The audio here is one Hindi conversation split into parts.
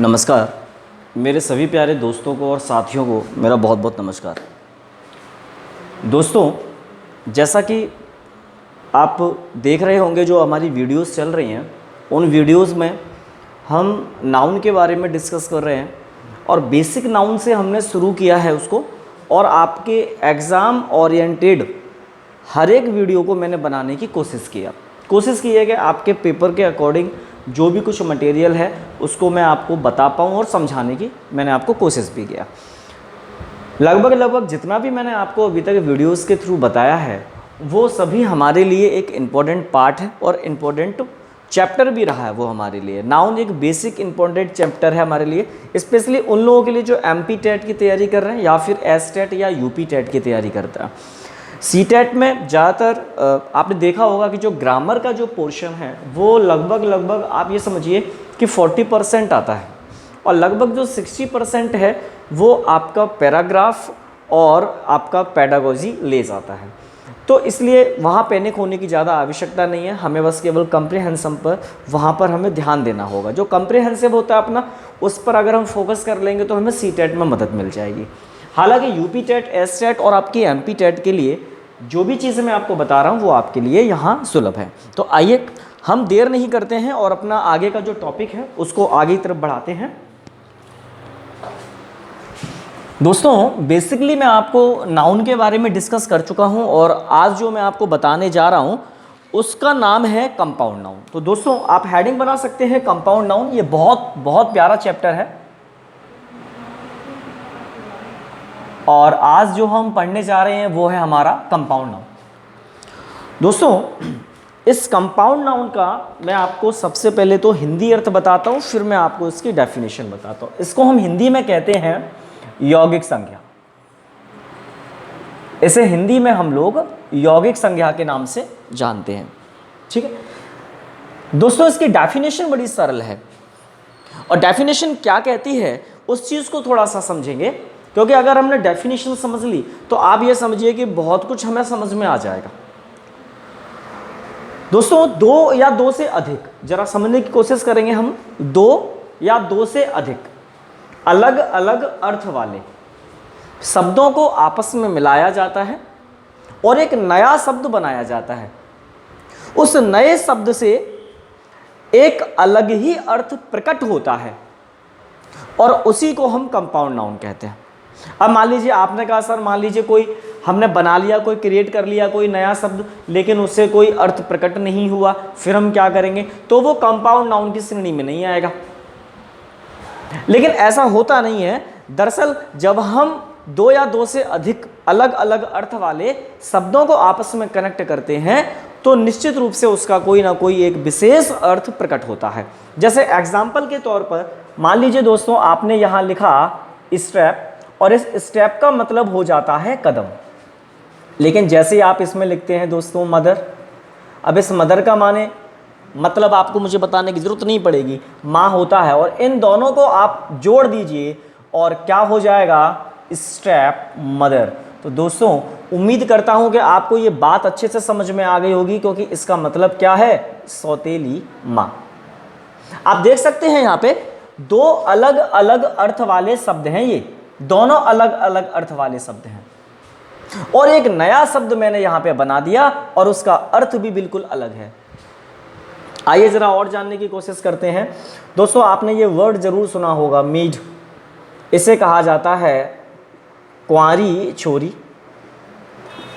नमस्कार मेरे सभी प्यारे दोस्तों को और साथियों को मेरा बहुत बहुत नमस्कार। दोस्तों, जैसा कि आप देख रहे होंगे जो हमारी वीडियोस चल रही हैं, उन वीडियोस में हम नाउन के बारे में डिस्कस कर रहे हैं और बेसिक नाउन से हमने शुरू किया है उसको, और आपके एग्ज़ाम ओरिएंटेड हर एक वीडियो को मैंने बनाने की कोशिश की है कि आपके पेपर के अकॉर्डिंग जो भी कुछ मटेरियल है उसको मैं आपको बता पाऊँ और समझाने की मैंने आपको कोशिश भी किया। लगभग जितना भी मैंने आपको अभी तक वीडियोस के थ्रू बताया है वो सभी हमारे लिए एक इम्पॉर्टेंट पार्ट है और इम्पॉर्टेंट चैप्टर भी रहा है। वो हमारे लिए नाउन एक बेसिक इम्पॉर्टेंट चैप्टर है हमारे लिए, स्पेशली उन लोगों के लिए जो MP टेट की तैयारी कर रहे हैं या फिर S टेट या UP टेट की तैयारी करता है। C टेट में ज़्यादातर आपने देखा होगा कि जो ग्रामर का जो पोर्शन है वो लगभग आप ये समझिए कि 40% आता है और लगभग जो 60% है वो आपका पैराग्राफ और आपका पेडागोजी ले जाता है। तो इसलिए वहाँ पैनिक होने की ज़्यादा आवश्यकता नहीं है, हमें बस केवल कम्प्रिहेंशन पर वहाँ पर हमें ध्यान देना होगा। जो कम्प्रिहेंसिव होता है अपना, उस पर अगर हम फोकस कर लेंगे तो हमें C टेट में मदद मिल जाएगी। हालांकि UP टेट, S टेट और आपकी MP टेट के लिए जो भी चीज़ें मैं आपको बता रहा हूँ वो आपके लिए यहाँ सुलभ है। तो आइए हम देर नहीं करते हैं और अपना आगे का जो टॉपिक है उसको आगे की तरफ बढ़ाते हैं। दोस्तों, बेसिकली मैं आपको नाउन के बारे में डिस्कस कर चुका हूँ और आज जो मैं आपको बताने जा रहा हूँ उसका नाम है कंपाउंड नाउन। तो दोस्तों, आप हेडिंग बना सकते हैं कंपाउंड नाउन। ये बहुत प्यारा चैप्टर है और आज जो हम पढ़ने जा रहे हैं वो है हमारा कंपाउंड नाउन। दोस्तों, इस कंपाउंड नाउन का मैं आपको सबसे पहले तो हिंदी अर्थ बताता हूँ, फिर मैं आपको इसकी डेफिनेशन बताता हूँ। इसको हम हिंदी में कहते हैं यौगिक संज्ञा। इसे हिंदी में हम लोग यौगिक संज्ञा के नाम से जानते हैं। ठीक है दोस्तों, इसकी डेफिनेशन बड़ी सरल है और डेफिनेशन क्या कहती है उस चीज़ को थोड़ा सा समझेंगे, क्योंकि अगर हमने डेफिनेशन समझ ली तो आप ये समझिए कि बहुत कुछ हमें समझ में आ जाएगा। दोस्तों, दो या दो से अधिक, जरा समझने की कोशिश करेंगे हम, दो या दो से अधिक अलग अलग अर्थ वाले शब्दों को आपस में मिलाया जाता है और एक नया शब्द बनाया जाता है। उस नए शब्द से एक अलग ही अर्थ प्रकट होता है और उसी को हम कंपाउंड नाउन कहते हैं। अब मान लीजिए आपने कहा सर, मान लीजिए कोई हमने बना लिया, कोई क्रिएट कर लिया कोई नया शब्द, लेकिन उससे कोई अर्थ प्रकट नहीं हुआ, फिर हम क्या करेंगे? तो वो कंपाउंड नाउन की श्रेणी में नहीं आएगा। लेकिन ऐसा होता नहीं है। दरअसल जब हम दो या दो से अधिक अलग अलग अर्थ वाले शब्दों को आपस में कनेक्ट करते हैं तो निश्चित रूप से उसका कोई ना कोई एक विशेष अर्थ प्रकट होता है। जैसे एग्जाम्पल के तौर पर मान लीजिए दोस्तों, आपने यहाँ लिखा स्टेप और इस स्टेप का मतलब हो जाता है कदम, लेकिन जैसे आप इसमें लिखते हैं दोस्तों मदर, अब इस मदर का माने मतलब आपको मुझे बताने की जरूरत नहीं पड़ेगी, माँ होता है, और इन दोनों को आप जोड़ दीजिए और क्या हो जाएगा? Step mother. तो दोस्तों, उम्मीद करता हूं कि आपको ये बात अच्छे से समझ में आ गई होगी, क्योंकि इसका मतलब क्या है? सौतेली माँ। आप देख सकते हैं यहाँ पे दो अलग अलग अर्थ वाले शब्द हैं, ये दोनों अलग अलग अर्थ वाले शब्द हैं और एक नया शब्द मैंने यहाँ पे बना दिया और उसका अर्थ भी बिल्कुल अलग है। आइए जरा और जानने की कोशिश करते हैं। दोस्तों, आपने ये वर्ड जरूर सुना होगा, मीड। इसे कहा जाता है कुंवारी छोरी।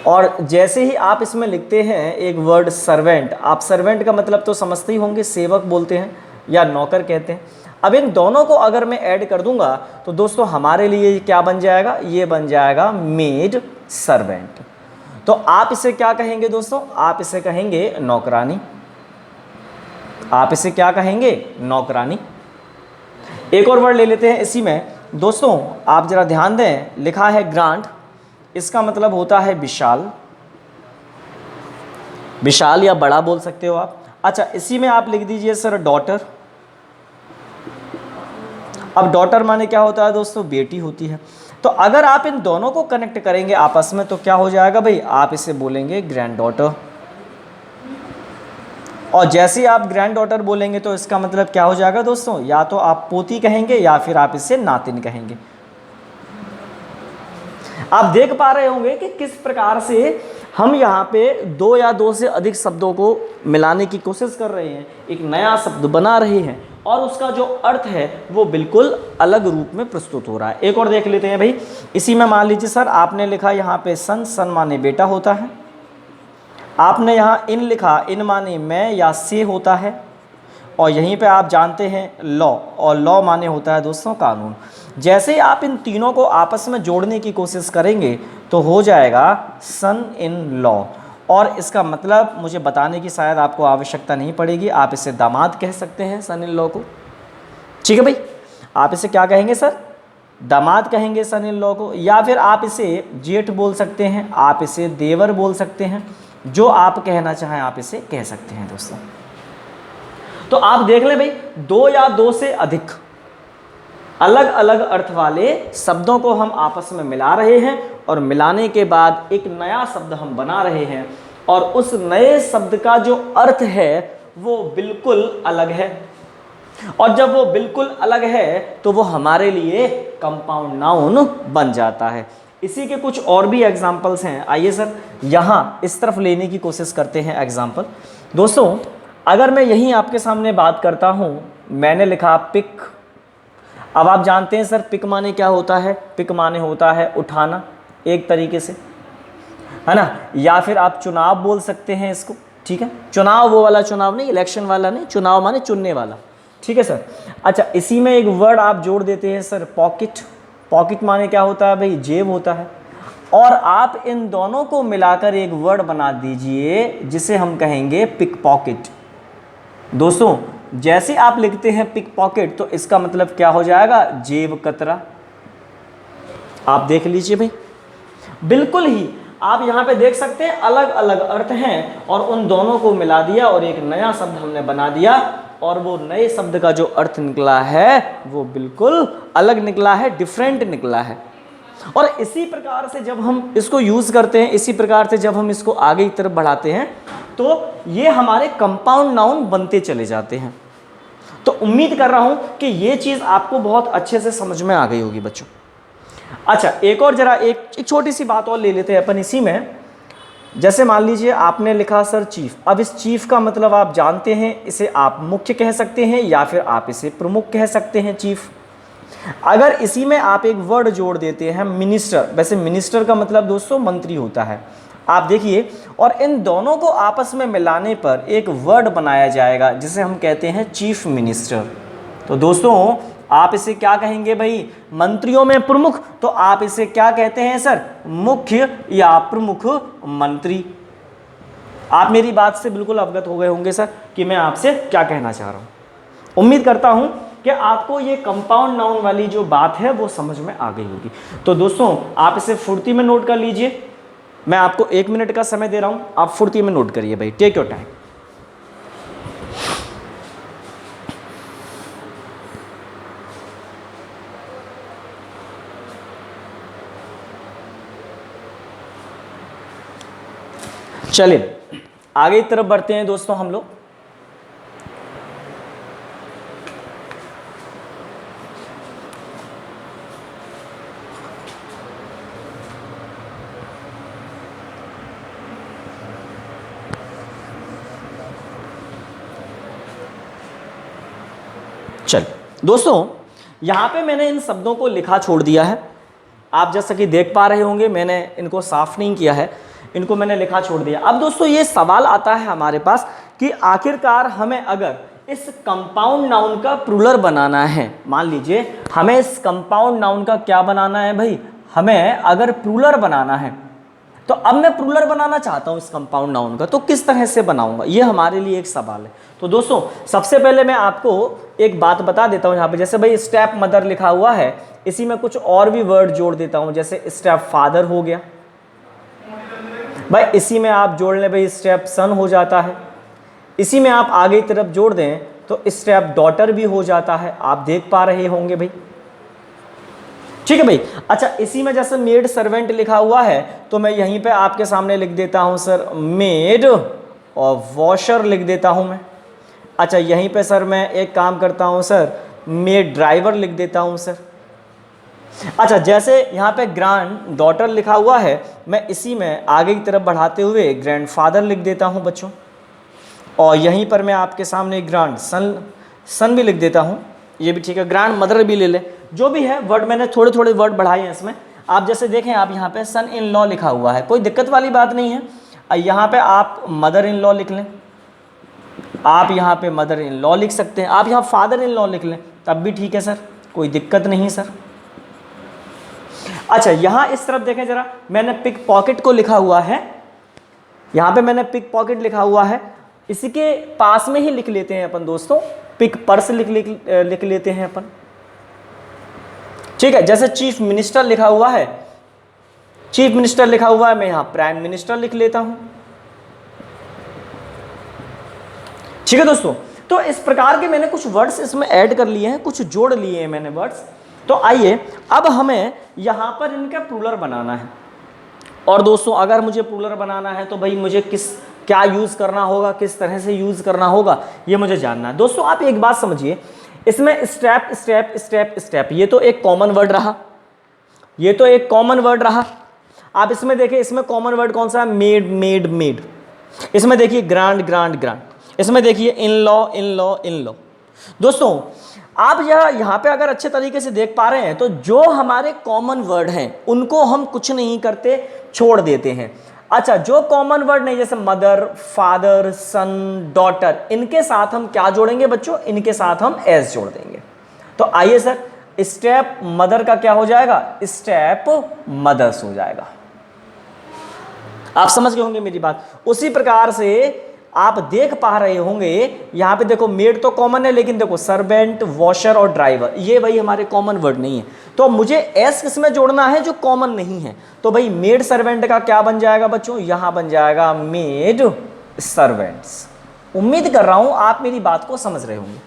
और जैसे ही आप इसमें लिखते हैं एक वर्ड सर्वेंट, आप सर्वेंट का मतलब तो समझते ही होंगे, सेवक बोलते हैं या नौकर कहते हैं। अब इन दोनों को अगर मैं ऐड कर दूंगा तो दोस्तों हमारे लिए क्या बन जाएगा? ये बन जाएगा मेड सर्वेंट। तो आप इसे क्या कहेंगे दोस्तों? आप इसे कहेंगे नौकरानी। आप इसे क्या कहेंगे? नौकरानी। एक और वर्ड ले लेते हैं इसी में दोस्तों, आप जरा ध्यान दें, लिखा है ग्रांट, इसका मतलब होता है विशाल। विशाल या बड़ा बोल सकते हो आप। अच्छा, इसी में आप लिख दीजिए सर डॉटर। अब डॉटर माने क्या होता है दोस्तों? बेटी होती है। तो अगर आप इन दोनों को कनेक्ट करेंगे आपस में तो क्या हो जाएगा भाई? आप इसे बोलेंगे ग्रैंड डॉटर। और जैसे आप ग्रैंड डॉटर बोलेंगे तो इसका मतलब क्या हो जाएगा दोस्तों, या तो आप पोती कहेंगे या फिर आप इसे नातिन कहेंगे। आप देख पा रहे होंगे कि किस प्रकार से हम यहाँ पे दो या दो से अधिक शब्दों को मिलाने की कोशिश कर रहे हैं, एक नया शब्द बना रहे हैं और उसका जो अर्थ है वो बिल्कुल अलग रूप में प्रस्तुत हो रहा है। एक और देख लेते हैं भाई, इसी में मान लीजिए सर आपने लिखा यहाँ पे सन, सन माने बेटा होता है। आपने यहाँ इन लिखा, इन माने मैं या से होता है। और यहीं पे आप जानते हैं लॉ, और लॉ माने होता है दोस्तों कानून। जैसे ही आप इन तीनों को आपस में जोड़ने की कोशिश करेंगे तो हो जाएगा सन इन लॉ। और इसका मतलब मुझे बताने की शायद आपको आवश्यकता नहीं पड़ेगी, आप इसे दामाद कह सकते हैं सन इन लॉ को। ठीक है भाई, आप इसे क्या कहेंगे सर, दामाद कहेंगे सन इन लॉ को, या फिर आप इसे जेठ बोल सकते हैं, आप इसे देवर बोल सकते हैं, जो आप कहना चाहें आप इसे कह सकते हैं दोस्तों। तो आप देख लें भाई, दो या दो से अधिक अलग अलग अर्थ वाले शब्दों को हम आपस में मिला रहे हैं और मिलाने के बाद एक नया शब्द हम बना रहे हैं और उस नए शब्द का जो अर्थ है वो बिल्कुल अलग है। और जब वो बिल्कुल अलग है तो वो हमारे लिए कंपाउंड नाउन बन जाता है। इसी के कुछ और भी एग्जाम्पल्स हैं, आइए सर यहाँ इस तरफ लेने की कोशिश करते हैं एग्जाम्पल। दोस्तों अगर मैं यहीं आपके सामने बात करता हूँ, मैंने लिखा पिक। अब आप जानते हैं सर पिक माने क्या होता है, पिक माने होता है उठाना एक तरीके से, है ना, या फिर आप चुनाव बोल सकते हैं इसको। ठीक है, चुनाव वो वाला चुनाव नहीं, इलेक्शन वाला नहीं, चुनाव माने चुनने वाला। ठीक है सर। अच्छा, इसी में एक वर्ड आप जोड़ देते हैं सर पॉकेट। पॉकेट माने क्या होता है भाई, जेब होता है। और आप इन दोनों को मिलाकर एक वर्ड बना दीजिए जिसे हम कहेंगे पिक पॉकेट। दोस्तों जैसे आप लिखते हैं पिक पॉकेट तो इसका मतलब क्या हो जाएगा, जेब कतरा। आप देख लीजिए भाई, बिल्कुल ही आप यहाँ पे देख सकते हैं अलग अलग अर्थ हैं और उन दोनों को मिला दिया और एक नया शब्द हमने बना दिया और वो नए शब्द का जो अर्थ निकला है वो बिल्कुल अलग निकला है, डिफरेंट निकला है। और इसी प्रकार से जब हम इसको यूज़ करते हैं, इसी प्रकार से जब हम इसको आगे की तरफ बढ़ाते हैं तो ये हमारे कंपाउंड नाउन बनते चले जाते हैं। तो उम्मीद कर रहा हूं कि ये चीज़ आपको बहुत अच्छे से समझ में आ गई होगी बच्चों। अच्छा, एक और जरा एक छोटी सी बात और ले लेते हैं अपन इसी में। जैसे मान लीजिए आपने लिखा सर चीफ। अब इस चीफ का मतलब आप जानते हैं, इसे आप मुख्य कह सकते हैं या फिर आप इसे प्रमुख कह सकते हैं चीफ। अगर इसी में आप एक वर्ड जोड़ देते हैं मिनिस्टर, वैसे मिनिस्टर का मतलब दोस्तों मंत्री होता है, आप देखिए, और इन दोनों को आपस में मिलाने पर एक वर्ड बनाया जाएगा जिसे हम कहते हैं चीफ मिनिस्टर। तो दोस्तों आप इसे क्या कहेंगे भाई, मंत्रियों में प्रमुख, तो आप इसे क्या कहते हैं सर, मुख्य या प्रमुख मंत्री। आप मेरी बात से बिल्कुल अवगत हो गए होंगे सर कि मैं आपसे क्या कहना चाह रहा हूँ। उम्मीद करता हूँ कि आपको ये कंपाउंड नाउन वाली जो बात है वो समझ में आ गई होगी। तो दोस्तों आप इसे फुर्ती में नोट कर लीजिए, मैं आपको 1 मिनट का समय दे रहा हूं, आप फुर्ती में नोट करिए भाई, टेक योर टाइम। चलिए आगे की तरफ बढ़ते हैं दोस्तों हम लोग। चल दोस्तों यहाँ पे मैंने इन शब्दों को लिखा छोड़ दिया है। आप जैसा कि देख पा रहे होंगे मैंने इनको साफ नहीं किया है, इनको मैंने लिखा छोड़ दिया। अब दोस्तों ये सवाल आता है हमारे पास कि आखिरकार हमें अगर इस कंपाउंड नाउन का प्लूरल बनाना है, मान लीजिए हमें इस कंपाउंड नाउन का क्या बनाना है भाई, हमें अगर प्लूरल बनाना है तो अब मैं प्लूरल बनाना चाहता हूं इस कंपाउंड नाउन का, तो किस तरह से बनाऊंगा, ये हमारे लिए एक सवाल है। तो दोस्तों सबसे पहले मैं आपको एक बात बता देता हूं यहाँ पे, जैसे भाई स्टेप मदर लिखा हुआ है, इसी में कुछ और भी वर्ड जोड़ देता हूं, जैसे स्टेप फादर हो गया भाई, इसी में आप जोड़ लें भाई स्टेप सन हो जाता है, इसी में आप आगे की तरफ जोड़ दें तो स्टेप डॉटर भी हो जाता है, आप देख पा रहे होंगे भाई। ठीक है भाई। अच्छा, इसी में जैसे मेड सर्वेंट लिखा हुआ है तो मैं यहीं पे आपके सामने लिख देता हूं सर मेड और वॉशर लिख देता हूँ मैं। अच्छा यहीं पे सर मैं एक काम करता हूँ सर, मेड ड्राइवर लिख देता हूँ सर। अच्छा जैसे यहाँ पे ग्रैंड डॉटर लिखा हुआ है, मैं इसी में आगे की तरफ बढ़ाते हुए ग्रैंडफादर लिख देता हूँ बच्चों। और यहीं पर मैं आपके सामने ग्रैंड सन भी लिख देता हूँ, ये भी ठीक है। ग्रैंड मदर भी ले ले, जो भी है वर्ड मैंने थोड़े थोड़े वर्ड बढ़ाए हैं इसमें। आप जैसे देखें, आप यहाँ पे सन इन लॉ लिखा हुआ है, कोई दिक्कत वाली बात नहीं है। यहाँ पे आप मदर इन लॉ लिख लें, आप यहाँ पे मदर इन लॉ लिख सकते हैं, आप यहाँ फादर इन लॉ लिख लें तब भी ठीक है सर, कोई दिक्कत नहीं सर। अच्छा यहाँ इस तरफ देखें जरा, मैंने पिक पॉकेट को लिखा हुआ है, यहाँ पे मैंने पिक पॉकेट लिखा हुआ है, इसी के पास में ही लिख लेते हैं अपन दोस्तों, पिक पर्स लिख लेते हैं अपन, ठीक है। जैसे चीफ मिनिस्टर लिखा हुआ है, चीफ मिनिस्टर लिखा हुआ है, मैं यहाँ प्राइम मिनिस्टर लिख लेता हूं, ठीक है दोस्तों। तो इस प्रकार के मैंने कुछ वर्ड्स इसमें ऐड कर लिए हैं, कुछ जोड़ लिए हैं मैंने वर्ड्स। तो आइए अब हमें यहां पर इनका प्लूरल बनाना है। और दोस्तों अगर मुझे प्लूरल बनाना है तो भाई मुझे क्या यूज करना होगा, किस तरह से यूज करना होगा, ये मुझे जानना है। दोस्तों आप एक बात समझिए, इसमें स्टेप स्टेप स्टेप स्टेप, ये तो एक कॉमन वर्ड रहा, ये तो एक कॉमन वर्ड रहा। आप इसमें देखिए, इसमें कॉमन वर्ड कौन सा है, मेड मेड मेड। इसमें देखिए ग्रांड ग्रांड ग्रांड। इसमें देखिए in law in law in law. दोस्तों आप यहाँ पे अगर अच्छे तरीके से देख पा रहे हैं तो जो हमारे कॉमन वर्ड हैं उनको हम कुछ नहीं करते, छोड़ देते हैं। अच्छा जो कॉमन वर्ड नहीं, जैसे मदर, फादर, सन, डॉटर, इनके साथ हम क्या जोड़ेंगे बच्चों, इनके साथ हम एस जोड़ देंगे। तो आइए सर, स्टेप मदर का क्या हो जाएगा, स्टेप मदर्स हो जाएगा। आप समझ गए होंगे मेरी बात। उसी प्रकार से आप देख पा रहे होंगे, यहां पे देखो मेड तो कॉमन है, लेकिन देखो सर्वेंट, वॉशर और ड्राइवर, ये भाई हमारे कॉमन वर्ड नहीं है। तो मुझे एस किसमें जोड़ना है, जो कॉमन नहीं है। तो भाई मेड सर्वेंट का क्या बन जाएगा बच्चों, यहां बन जाएगा मेड सर्वेंट्स। उम्मीद कर रहा हूं आप मेरी बात को समझ रहे होंगे।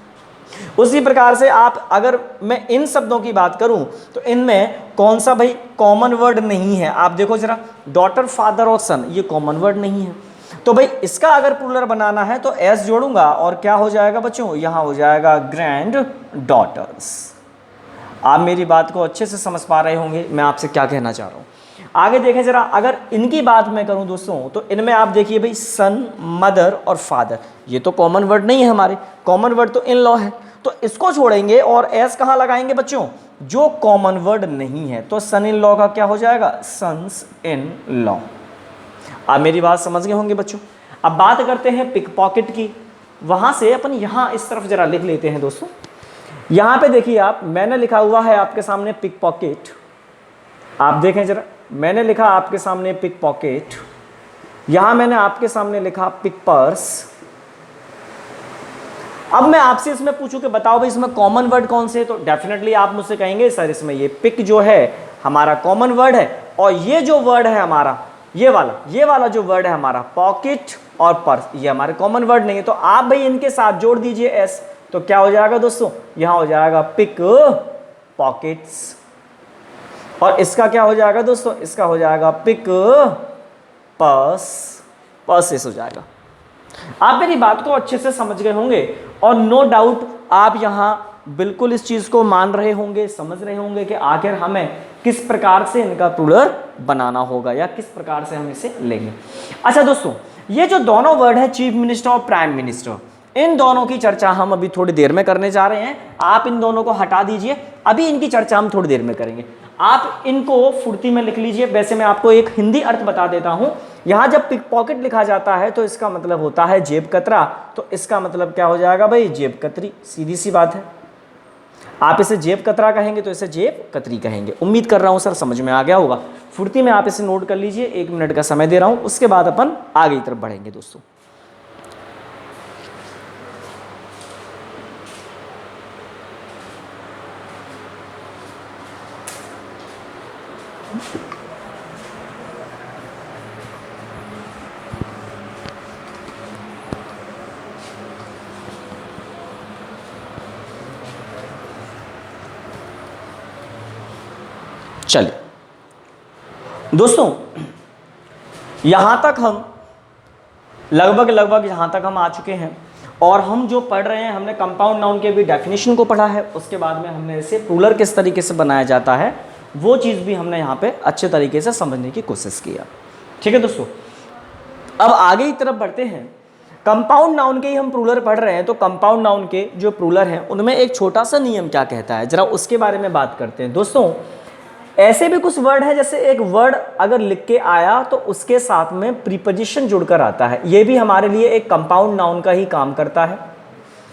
उसी प्रकार से आप, अगर मैं इन शब्दों की बात करूं तो इनमें कौन सा भाई कॉमन वर्ड नहीं है। आप देखो जरा, डॉटर, फादर और सन, ये कॉमन वर्ड नहीं है। तो भाई इसका अगर प्लूरल बनाना है तो एस जोड़ूंगा और क्या हो जाएगा बच्चों, यहां हो जाएगा ग्रैंड डॉटर्स। आप मेरी बात को अच्छे से समझ पा रहे होंगे मैं आपसे क्या कहना चाह रहा हूं। आगे देखें जरा, अगर इनकी बात मैं करूं दोस्तों तो इनमें आप देखिए भाई सन, मदर और फादर, ये तो कॉमन वर्ड नहीं है हमारे, कॉमन वर्ड तो इन लॉ है। तो इसको छोड़ेंगे और एस कहां लगाएंगे बच्चों, जो कॉमन वर्ड नहीं है। तो सन इन लॉ का क्या हो जाएगा, सन्स इन लॉ। आप मेरी बात समझ गए होंगे बच्चों। अब बात करते हैं पिक पॉकेट की, वहां से अपन यहां इस तरफ जरा लिख लेते हैं दोस्तों। यहां पे देखिए आप, मैंने लिखा हुआ है आपके सामने पिक पॉकेट, आप देखें जरा, मैंने लिखा आपके सामने पिक पॉकेट, यहां मैंने आपके सामने लिखा पिक पर्स। अब मैं आपसे इसमें पूछूं कि बताओ भाई इसमें कॉमन वर्ड कौन से है, तो डेफिनेटली आप मुझसे कहेंगे सर इसमें ये पिक जो है हमारा कॉमन वर्ड है, और ये जो वर्ड है हमारा, ये वाला जो वर्ड है हमारा पॉकेट और पर्स, ये हमारे कॉमन वर्ड नहीं है। तो आप भाई इनके साथ जोड़ दीजिए एस, तो क्या हो जाएगा दोस्तों, यहां हो जाएगा पिक पॉकेट्स। और इसका क्या हो जाएगा दोस्तों, इसका हो जाएगा पिक पर्स, पर्सेस हो जाएगा। आप मेरी बात को अच्छे से समझ गए होंगे और नो डाउट आप यहां बिल्कुल इस चीज को मान रहे होंगे, समझ रहे होंगे कि आखिर हमें किस प्रकार से इनका प्लूरल बनाना होगा या किस प्रकार से हम इसे लेंगे। अच्छा दोस्तों, ये जो दोनों वर्ड है चीफ मिनिस्टर और प्राइम मिनिस्टर, इन दोनों की चर्चा हम अभी थोड़ी देर में करने जा रहे हैं। आप इन दोनों को हटा दीजिए, अभी इनकी चर्चा हम थोड़ी देर में करेंगे। आप इनको फुर्ती में लिख लीजिए। वैसे मैं आपको एक हिंदी अर्थ बता देता हूं। यहां जब पिक पॉकेट लिखा जाता है तो इसका मतलब होता है जेब कतरा, तो इसका मतलब क्या हो जाएगा भाई, जेब कतरी। सीधी सी बात है, आप इसे जेब कतरा कहेंगे तो इसे जेब कतरी कहेंगे। उम्मीद कर रहा हूं सर समझ में आ गया होगा। फुर्ती में आप इसे नोट कर लीजिए, 1 मिनट का समय दे रहा हूं, उसके बाद अपन आगे की तरफ बढ़ेंगे दोस्तों। चलिए दोस्तों, यहां तक हम लगभग लगभग यहाँ तक हम आ चुके हैं। और हम जो पढ़ रहे हैं, हमने कंपाउंड नाउन के भी डेफिनेशन को पढ़ा है, उसके बाद में हमने इसे प्लूरल किस तरीके से बनाया जाता है वो चीज़ भी हमने यहाँ पे अच्छे तरीके से समझने की कोशिश किया। ठीक है दोस्तों, अब आगे की तरफ बढ़ते हैं। कंपाउंड नाउन के ही हम प्लूरल पढ़ रहे हैं, तो कंपाउंड नाउन के जो प्लूरल हैं उनमें एक छोटा सा नियम क्या कहता है, जरा उसके बारे में बात करते हैं। दोस्तों, ऐसे भी कुछ वर्ड है, जैसे एक वर्ड अगर लिख के आया तो उसके साथ में प्रीपोजिशन जुड़कर आता है, ये भी हमारे लिए एक कंपाउंड नाउन का ही काम करता है।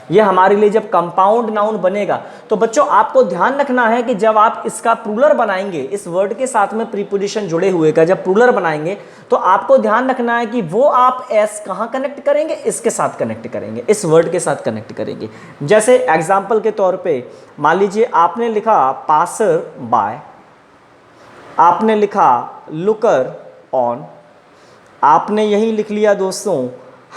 ये हमारे लिए जब कंपाउंड नाउन बनेगा तो बच्चों आपको ध्यान रखना है कि जब आप इसका प्लूरल बनाएंगे, इस वर्ड के साथ में प्रीपोजिशन जुड़े हुए का जब प्लूरल बनाएंगे तो आपको ध्यान रखना है कि वो आप एस कहाँ कनेक्ट करेंगे, इसके साथ कनेक्ट करेंगे, इस वर्ड के साथ कनेक्ट करेंगे। जैसे एग्जाम्पल के तौर पर मान लीजिए आपने लिखा पासर बाय, आपने लिखा लुकर ऑन, आपने यही लिख लिया दोस्तों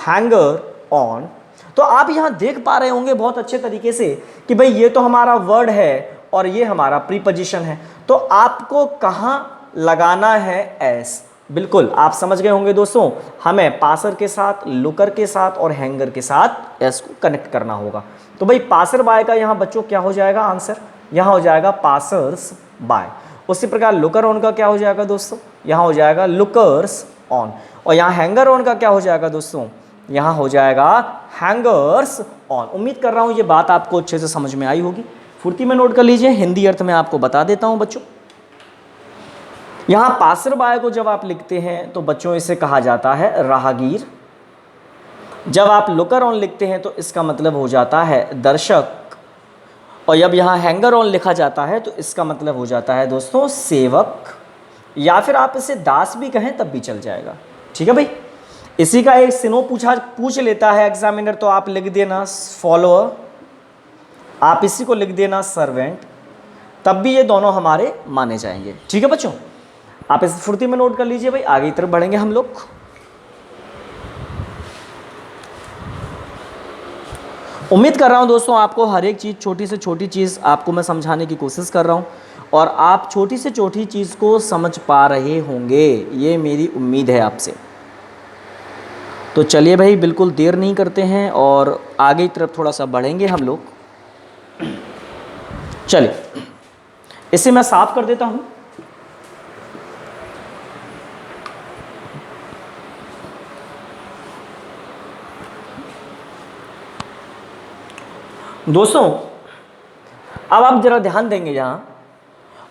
हैंगर ऑन। तो आप यहाँ देख पा रहे होंगे बहुत अच्छे तरीके से कि भाई ये तो हमारा वर्ड है और ये हमारा प्रीपोजिशन है, तो आपको कहाँ लगाना है एस। बिल्कुल आप समझ गए होंगे दोस्तों, हमें पासर के साथ, लुकर के साथ और हैंगर के साथ एस को कनेक्ट करना होगा। तो भाई पासर बाय का यहाँ बच्चों क्या हो जाएगा आंसर, यहाँ हो जाएगा पासर्स बाय। उसी प्रकार लुकर ऑन का क्या हो जाएगा दोस्तों, यहाँ हो जाएगा लुकर्स ऑन। और यहाँ हैंगर ऑन का क्या हो जाएगा दोस्तों, यहाँ हो जाएगा हैंगर्स ऑन। उम्मीद कर रहा हूँ ये बात आपको अच्छे से समझ में आई होगी। फुर्ती में नोट कर लीजिए, हिंदी अर्थ में आपको बता देता हूँ बच्चों। यहाँ पासर बाय को जब आप लिखते हैं तो बच्चों इसे कहा जाता है राहगीर। जब आप लुकर ऑन लिखते हैं तो इसका मतलब हो जाता है दर्शक। और जब यहाँ हैंगर ऑन लिखा जाता है तो इसका मतलब हो जाता है दोस्तों सेवक, या फिर आप इसे दास भी कहें तब भी चल जाएगा। ठीक है भाई, इसी का एक सिनो पूछ लेता है एग्जामिनर, तो आप लिख देना फॉलोअर, आप इसी को लिख देना सर्वेंट, तब भी ये दोनों हमारे माने जाएंगे। ठीक है बच्चों, आप इस फुर्ती में नोट कर लीजिए भाई। आगे की तरफ बढ़ेंगे हम लोग। उम्मीद कर रहा हूं दोस्तों आपको हर एक चीज़, छोटी से छोटी चीज़ आपको मैं समझाने की कोशिश कर रहा हूं और आप छोटी से छोटी चीज़ को समझ पा रहे होंगे, ये मेरी उम्मीद है आपसे। तो चलिए भाई, बिल्कुल देर नहीं करते हैं और आगे की तरफ थोड़ा सा बढ़ेंगे हम लोग। चलिए इसे मैं साफ कर देता हूँ। दोस्तों अब आप जरा ध्यान देंगे यहाँ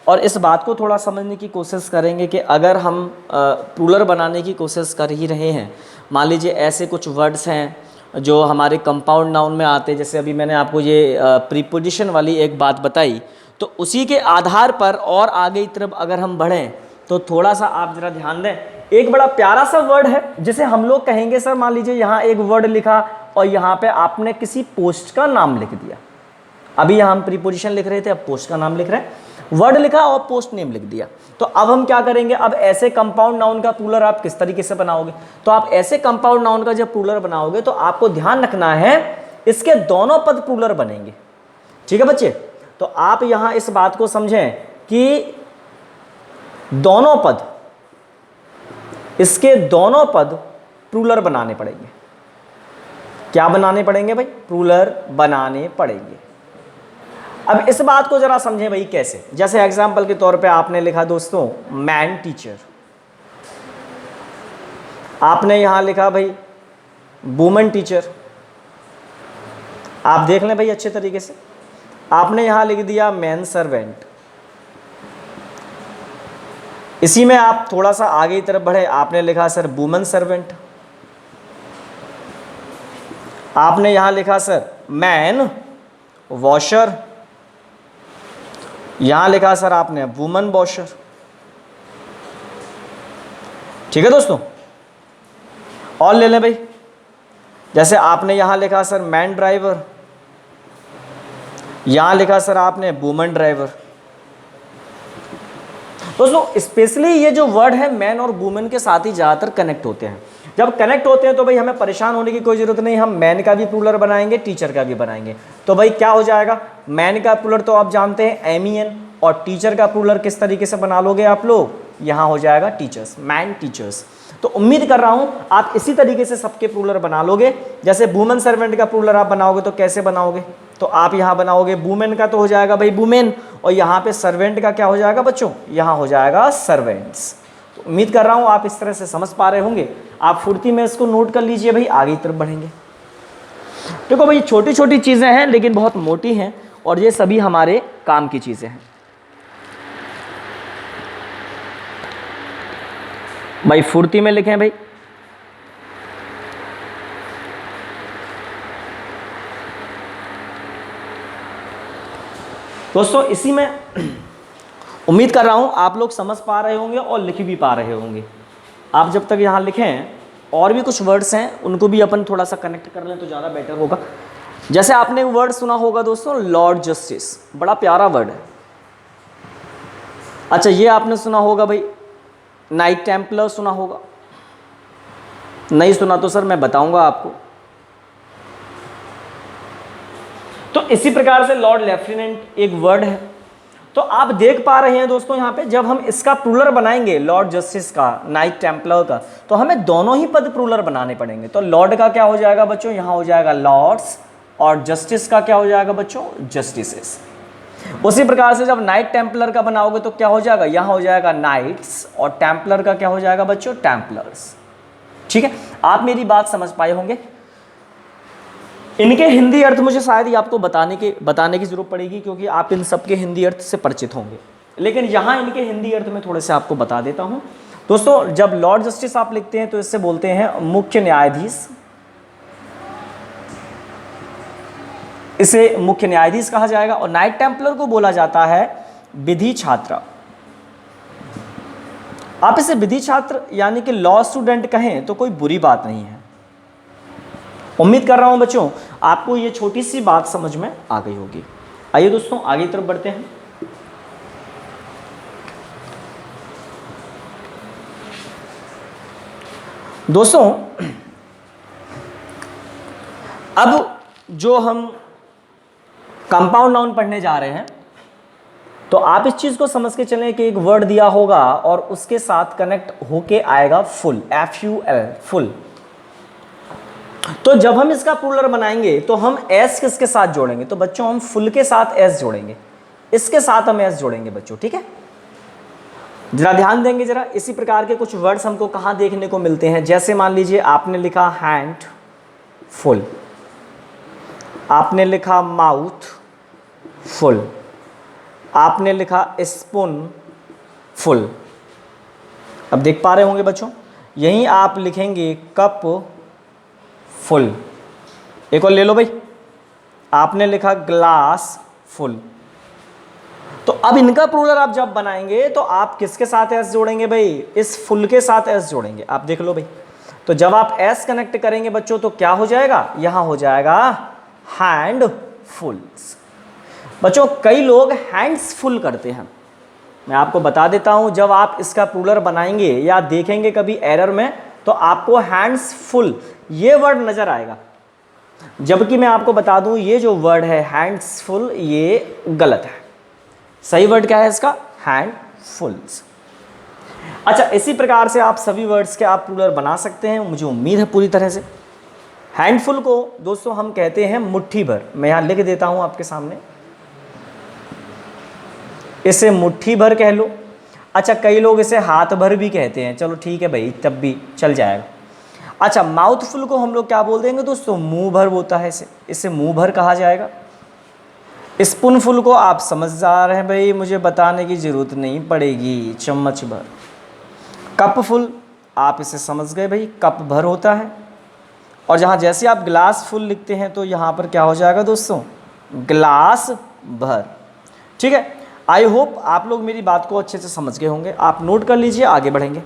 और इस बात को थोड़ा समझने की कोशिश करेंगे कि अगर हम प्लूरल बनाने की कोशिश कर ही रहे हैं, मान लीजिए ऐसे कुछ वर्ड्स हैं जो हमारे कंपाउंड नाउन में आते हैं, जैसे अभी मैंने आपको ये प्रीपोजिशन वाली एक बात बताई, तो उसी के आधार पर और आगे की तरफ अगर हम बढ़ें तो थोड़ा सा आप जरा ध्यान दें। एक बड़ा प्यारा सा वर्ड है जिसे हम लोग कहेंगे, सर मान लीजिए यहाँ एक वर्ड लिखा और यहाँ पे आपने किसी पोस्ट का नाम लिख दिया। अभी यहाँ हम प्रीपोजिशन लिख रहे थे, अब पोस्ट का नाम लिख रहे हैं। वर्ड लिखा और पोस्ट नेम लिख दिया। तो अब हम क्या करेंगे, अब ऐसे कंपाउंड नाउन का प्लूरल आप किस तरीके से बनाओगे, तो आप ऐसे कंपाउंड नाउन का जब प्लूरल बनाओगे तो आपको ध्यान रखना है इसके दोनों पद प्लूरल बनेंगे। ठीक है बच्चे, तो आप यहां इस बात को समझें कि दोनों पद, इसके दोनों पद प्लूरल बनाने पड़ेंगे। क्या बनाने पड़ेंगे भाई, प्लूरल बनाने पड़ेंगे। अब इस बात को जरा समझें भाई कैसे। जैसे एग्जांपल के तौर पे आपने लिखा दोस्तों मैन टीचर, आपने यहां लिखा भाई वुमन टीचर। आप देख लें भाई अच्छे तरीके से, आपने यहां लिख दिया मैन सर्वेंट। इसी में आप थोड़ा सा आगे की तरफ बढ़े, आपने लिखा सर वुमन सर्वेंट। आपने यहां लिखा सर मैन वॉशर। यहां लिखा सर आपने वुमन वॉशर। ठीक है दोस्तों, और ले लें भाई, जैसे आपने यहां लिखा सर मैन ड्राइवर, यहां लिखा सर आपने वुमन ड्राइवर। दोस्तों स्पेशली ये जो वर्ड है मैन और वुमेन के साथ ही ज़्यादातर कनेक्ट होते हैं। जब कनेक्ट होते हैं तो भाई हमें परेशान होने की कोई ज़रूरत नहीं, हम मैन का भी प्लूरल बनाएंगे, टीचर का भी बनाएंगे। तो भाई क्या हो जाएगा, मैन का प्लूरल तो आप जानते हैं MEN, और टीचर का प्लूरल किस तरीके से बना लोगे आप लोग, यहाँ हो जाएगा टीचर्स, मैन टीचर्स। तो उम्मीद कर रहा हूं आप इसी तरीके से सबके प्लूरल बना लोगे। जैसे वुमेन सर्वेंट का प्लूरल आप बनाओगे तो कैसे बनाओगे, तो आप यहां बनाओगे वुमेन का तो हो जाएगा भाई वुमेन, और यहां पे सर्वेंट का क्या हो जाएगा बच्चों, यहां हो जाएगा सर्वेंट्स। तो उम्मीद कर रहा हूं आप इस तरह से समझ पा रहे होंगे। आप फुर्ती में इसको नोट कर लीजिए भाई, आगे की तरफ बढ़ेंगे। देखो भाई छोटी छोटी चीजें हैं लेकिन बहुत मोटी हैं, और ये सभी हमारे काम की चीजें हैं। भाई फुर्ती में लिखें भाई। दोस्तों इसी में उम्मीद कर रहा हूं आप लोग समझ पा रहे होंगे और लिख भी पा रहे होंगे। आप जब तक यहां लिखें, और भी कुछ वर्ड्स हैं उनको भी अपन थोड़ा सा कनेक्ट कर लें तो ज़्यादा बेटर होगा। जैसे आपने वर्ड सुना होगा दोस्तों लॉर्ड जस्टिस, बड़ा प्यारा वर्ड है। अच्छा ये आपने सुना होगा भाई नाइट टेम्पलर, सुना होगा? नहीं सुना तो सर मैं बताऊंगा आपको। तो इसी प्रकार से लॉर्ड लेफ्टिनेंट एक वर्ड है। तो आप देख पा रहे हैं दोस्तों यहाँ पे जब हम इसका प्लूरल बनाएंगे लॉर्ड जस्टिस का, नाइट टेम्पलर का, तो हमें दोनों ही पद प्लूरल बनाने पड़ेंगे। तो लॉर्ड का क्या हो जाएगा बच्चों, यहाँ हो जाएगा लॉर्ड्स, और जस्टिस का क्या हो जाएगा बच्चों, जस्टिसेस। उसी प्रकार से जब नाइट टेम्पलर का बनाओगे तो क्या हो जाएगा, यहाँ हो जाएगा नाइट्स, और टेम्पलर का क्या हो जाएगा बच्चों, टेम्पलर्स। ठीक है, आप मेरी बात समझ पाए होंगे। इनके हिंदी अर्थ मुझे शायद ही आपको बताने की जरूरत पड़ेगी, क्योंकि आप इन सब के हिंदी अर्थ से परिचित होंगे, लेकिन यहाँ इनके हिंदी अर्थ में थोड़े से आपको बता देता हूँ। दोस्तों जब लॉर्ड जस्टिस आप लिखते हैं तो इससे बोलते हैं मुख्य न्यायाधीश, इसे मुख्य न्यायाधीश कहा जाएगा। और नाइट टेम्पलर को बोला जाता है विधि छात्र। आप इसे विधि छात्र यानी कि लॉ स्टूडेंट कहें तो कोई बुरी बात नहीं है। उम्मीद कर रहा हूं बच्चों आपको ये छोटी सी बात समझ में आ गई होगी। आइए दोस्तों आगे की तरफ बढ़ते हैं। दोस्तों अब जो हम कंपाउंड नाउन पढ़ने जा रहे हैं, तो आप इस चीज को समझ के चलें कि एक वर्ड दिया होगा और उसके साथ कनेक्ट होके आएगा फुल, FUL, फुल। तो जब हम इसका प्लूरल बनाएंगे तो हम एस किसके साथ जोड़ेंगे, तो बच्चों हम फुल के साथ एस जोड़ेंगे, इसके साथ हम एस जोड़ेंगे बच्चों। ठीक है, जरा ध्यान देंगे जरा। इसी प्रकार के कुछ वर्ड्स हमको कहाँ देखने को मिलते हैं, जैसे मान लीजिए आपने लिखा हैंड फुल, आपने लिखा माउथ फुल, आपने लिखा स्पून फुल। अब देख पा रहे होंगे बच्चों, यहीं आप लिखेंगे कप फुल। एक और ले लो भाई, आपने लिखा ग्लास फुल। तो अब इनका प्लूरल आप जब बनाएंगे तो आप किसके साथ एस जोड़ेंगे भाई, इस फुल के साथ एस जोड़ेंगे। आप देख लो भाई, तो जब आप एस कनेक्ट करेंगे बच्चों तो क्या हो जाएगा, यहां हो जाएगा हैंड फुल्स। बच्चों कई लोग हैंड्स फुल करते हैं, मैं आपको बता देता हूं जब आप इसका प्लूरल बनाएंगे या देखेंगे कभी एरर में तो आपको हैंड्स फुल ये वर्ड नजर आएगा, जबकि मैं आपको बता दूं ये जो वर्ड है हैंड्स फुल ये गलत है। सही वर्ड क्या है इसका, हैंडफुल्स। अच्छा इसी प्रकार से आप सभी वर्ड्स के आप प्लूरल बना सकते हैं, मुझे उम्मीद है पूरी तरह से। हैंडफुल को दोस्तों हम कहते हैं मुट्ठी भर, मैं यहां लिख देता हूं आपके सामने, इसे मुट्ठी भर कह लो। अच्छा कई लोग इसे हाथ भर भी कहते हैं, चलो ठीक है भाई तब भी चल जाएगा। अच्छा माउथफुल को हम लोग क्या बोल देंगे दोस्तों, मुंह भर होता है, इसे मुंह भर कहा जाएगा। स्पूनफुल को आप समझदार हैं भाई, मुझे बताने की जरूरत नहीं पड़ेगी, चम्मच भर। कपफुल आप इसे समझ गए भाई, कप भर होता है। और जहाँ जैसे आप ग्लास फुल लिखते हैं तो यहाँ पर क्या हो जाएगा दोस्तों, ग्लास भर। ठीक है, आई होप आप लोग मेरी बात को अच्छे से समझ गए होंगे। आप नोट कर लीजिए, आगे बढ़ेंगे।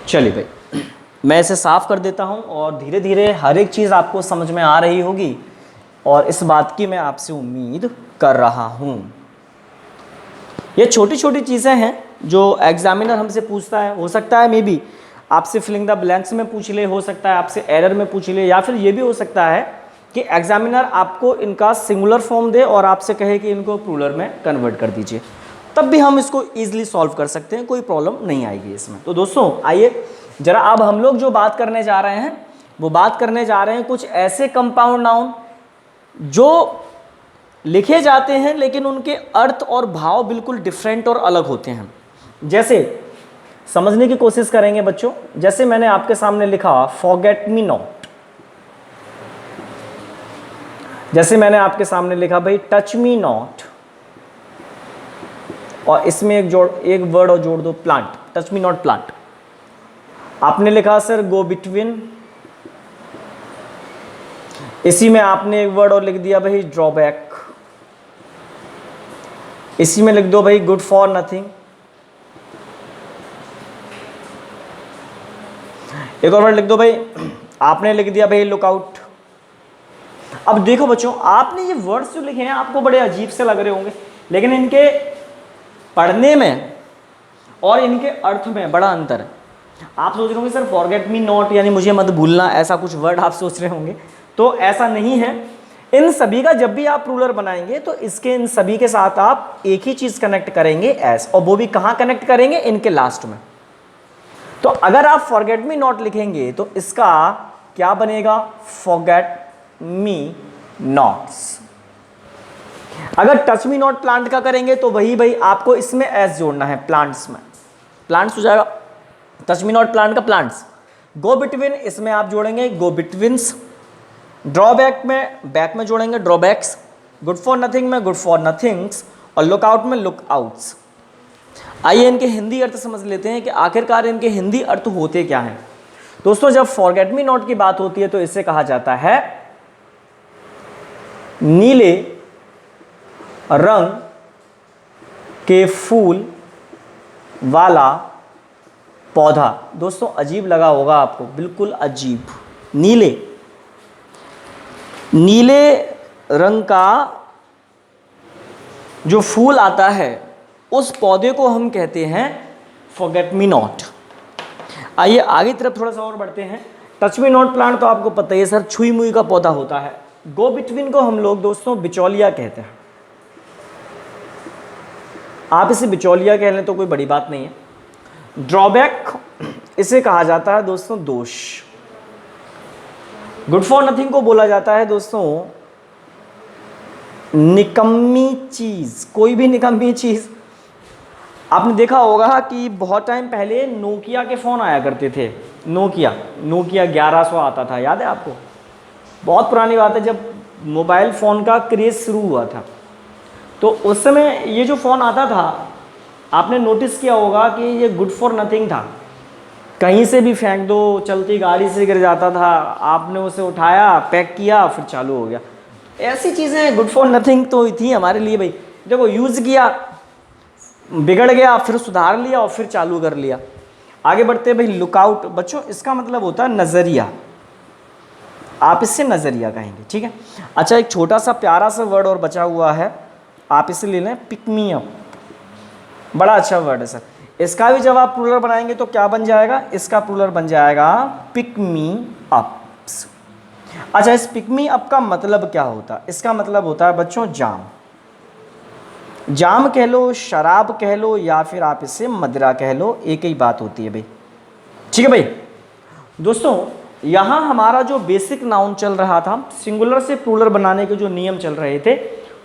चलिए भाई मैं इसे साफ कर देता हूं और धीरे धीरे हर एक चीज़ आपको समझ में आ रही होगी, और इस बात की मैं आपसे उम्मीद कर रहा हूं। ये छोटी छोटी चीज़ें हैं जो एग्जामिनर हमसे पूछता है, हो सकता है मे बी आपसे फिलिंग द ब्लैंक्स में पूछ ले, हो सकता है आपसे एरर में पूछ ले, या फिर ये भी हो सकता है कि एग्जामिनर आपको इनका सिंगुलर फॉर्म दे और आपसे कहे कि इनको प्लूरल में कन्वर्ट कर दीजिए, तब भी हम इसको ईजिली सॉल्व कर सकते हैं, कोई प्रॉब्लम नहीं आएगी इसमें। तो दोस्तों आइए जरा अब हम लोग जो बात करने जा रहे हैं वो बात करने जा रहे हैं कुछ ऐसे कंपाउंड नाउन जो लिखे जाते हैं लेकिन उनके अर्थ और भाव बिल्कुल डिफरेंट और अलग होते हैं। जैसे समझने की कोशिश करेंगे बच्चों, जैसे मैंने आपके सामने लिखा फॉरगेट मी नॉट, जैसे मैंने आपके सामने लिखा भाई टच मी नॉट, और इसमें एक वर्ड और जोड़ दो plant, touch me not plant. आपने लिखा सर गो बिटवीन, इसी में आपने एक वर्ड और लिख दिया भाई ड्रॉबैक, इसी में लिख दो भाई गुड फॉर नथिंग, एक और वर्ड लिख दो भाई, आपने लिख दिया भाई लुकआउट। अब देखो बच्चों, आपने ये वर्ड्स जो लिखे हैं आपको बड़े अजीब से लग रहे होंगे, लेकिन इनके पढ़ने में और इनके अर्थ में बड़ा अंतर है। आप सोच रहे होंगे सर फॉरगेट मी नॉट यानी मुझे मत भूलना, ऐसा कुछ वर्ड आप सोच रहे होंगे, तो ऐसा नहीं है। इन सभी का जब भी आप रूलर बनाएंगे तो इसके इन सभी के साथ आप एक ही चीज कनेक्ट करेंगे एस, और वो भी कहां कनेक्ट करेंगे, इनके लास्ट में। तो अगर आप फॉरगेट मी नॉट लिखेंगे तो इसका क्या बनेगा, फॉरगेट मी नॉट्स। अगर टच मी नॉट प्लांट का करेंगे तो वही भाई आपको इसमें एस जोड़ना है, प्लांट्स में, प्लांट्स हो जाएगा टच मी नॉट प्लांट का प्लांट्स। गो बिटवीन, इसमें आप जोड़ेंगे गो बिटवीन्स। ड्रॉबैक में बैक में जोड़ेंगे ड्रॉबैक्स। गुड फॉर नथिंग में गुड फॉर नथिंग्स, और लुकआउट में लुकआउट्स। आइए इनके हिंदी अर्थ समझ लेते हैं कि आखिरकार इनके हिंदी अर्थ होते क्या हैं। दोस्तों जब फॉरगेट मी नॉट की बात होती है तो इसे कहा जाता है नीले रंग के फूल वाला पौधा। दोस्तों अजीब लगा होगा आपको, बिल्कुल अजीब। नीले रंग का जो फूल आता है उस पौधे को हम कहते हैं फॉरगेट मी नॉट। आइए आगे तरफ थोड़ा सा और बढ़ते हैं। टच मी नॉट प्लांट तो आपको पता ही है सर, छुई मुई का पौधा होता है। गो बिटवीन को हम लोग दोस्तों बिचौलिया कहते हैं। आप इसे बिचौलिया कह लें तो कोई बड़ी बात नहीं है। ड्रॉबैक इसे कहा जाता है दोस्तों दोष। गुड फॉर नथिंग को बोला जाता है दोस्तों निकम्मी चीज। कोई भी निकम्मी चीज, आपने देखा होगा कि बहुत टाइम पहले नोकिया के फ़ोन आया करते थे। नोकिया 1100 आता था, याद है आपको? बहुत पुरानी बात है, जब मोबाइल फ़ोन का क्रेज़ शुरू हुआ था तो उस समय ये जो फ़ोन आता था आपने नोटिस किया होगा कि ये गुड फॉर नथिंग था। कहीं से भी फेंक दो, चलती गाड़ी से गिर जाता था, आपने उसे उठाया, पैक किया, फिर चालू हो गया। ऐसी चीज़ें गुड फॉर नथिंग तो थी हमारे लिए भाई। देखो यूज़ किया, बिगड़ गया, फिर सुधार लिया और फिर चालू कर लिया। आगे बढ़ते भाई लुकआउट। बच्चों इसका मतलब होता है नज़रिया, आप इससे नज़रिया कहेंगे, ठीक है। अच्छा एक छोटा सा प्यारा सा वर्ड और बचा हुआ है, आप इसे ले लें पिक मी अप। बड़ा अच्छा वर्ड है सर। इसका भी जब आप प्लूरल बनाएंगे तो क्या बन जाएगा, इसका प्लूरल बन जाएगा पिक मी अप्स। अच्छा इस पिक मी अप का मतलब क्या होता है? इसका मतलब होता है बच्चों जाम। जाम कह लो, शराब कह लो, या फिर आप इसे मदिरा कह लो, एक ही बात होती है भाई, ठीक है भाई। दोस्तों यहाँ हमारा जो बेसिक नाउन चल रहा था, सिंगुलर से प्लूरल बनाने के जो नियम चल रहे थे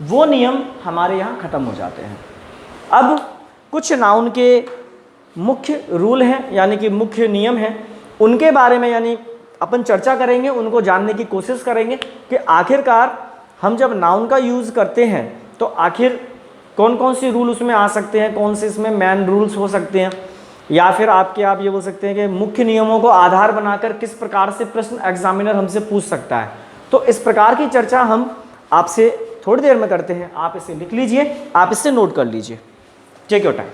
वो नियम हमारे यहाँ ख़त्म हो जाते हैं। अब कुछ नाउन के मुख्य रूल हैं, यानी कि मुख्य नियम हैं, उनके बारे में यानी अपन चर्चा करेंगे, उनको जानने की कोशिश करेंगे कि आखिरकार हम जब नाउन का यूज़ करते हैं तो आखिर कौन कौन से रूल उसमें आ सकते हैं, कौन से इसमें मैन रूल्स हो सकते हैं, या फिर आप ये बोल सकते हैं कि मुख्य नियमों को आधार बनाकर किस प्रकार से प्रश्न एग्जामिनर हमसे पूछ सकता है। तो इस प्रकार की चर्चा हम आपसे थोड़ी देर में करते हैं। आप इसे लिख लीजिए, आप इसे नोट कर लीजिए। Take your time.